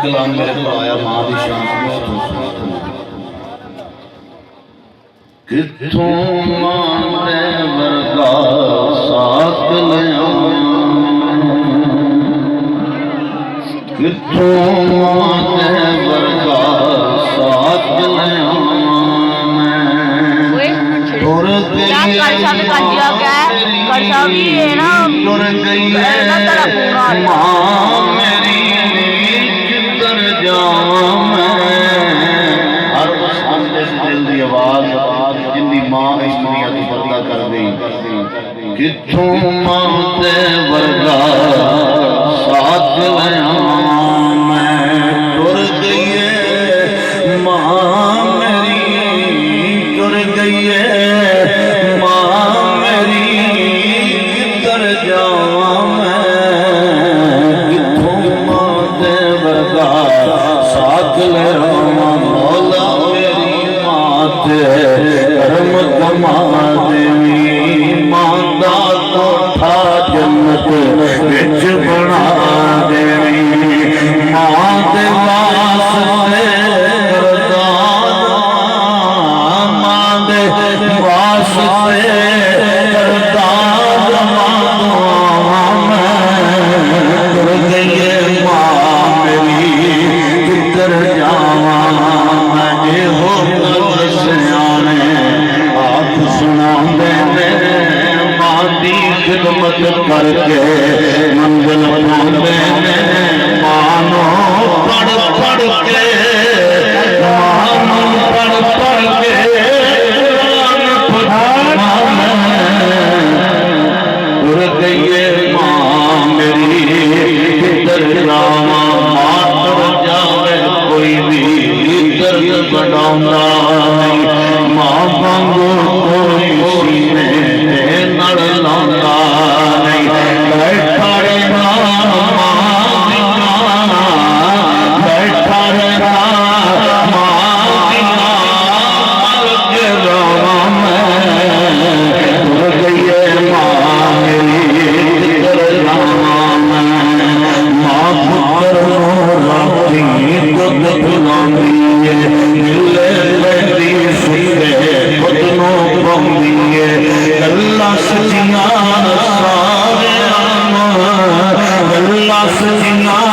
गुलाम मेरे को आया मां दी शान किथों माने वर्गा साथ लिया किथों माने वर्गा साथ लिया तुर गई मां मेरी किधर जावां मैं हर दिल दी आवाज जिंदी मां इस दुनिया की पर्दा कर गई किथों मां ते वर्गा साथ लिया मैं तुर गई मां मेरी तुर गई मां मेरी किधर जावां मैं किथों मां ते वर्गा साथ लिया मौला मेरी मां ते करम कमा देवी मां दा कोठा जन्नत विच बना देवी मां दे वास्ते अरदास मां दे वास्ते अरदास मां मैं तुर गई मां मेरी किधर जावां मैं हो सियाने आप सुना दे मां दी खिदमत करके मंजिल पाते मानो पढ़ पढ़ के मानो पढ़ पढ़ के तुर गई मां मेरी किधर जावां मां तुर जावे कोई भी दर्द बढ़ाउंदा नहीं मां वांगू कोई सीने ते नड़ लाउंदा नहीं बैठा रहा मां बिना बैठा रहा मां बिना मर के रहा मैं तुर गई मां मेरी किधर जावां मैं मां पुत्र राती दुध पिलांदी मिले लहरी सुते खुद नो पाउंदी गल्लां सचियां सारे गल्लां सचियां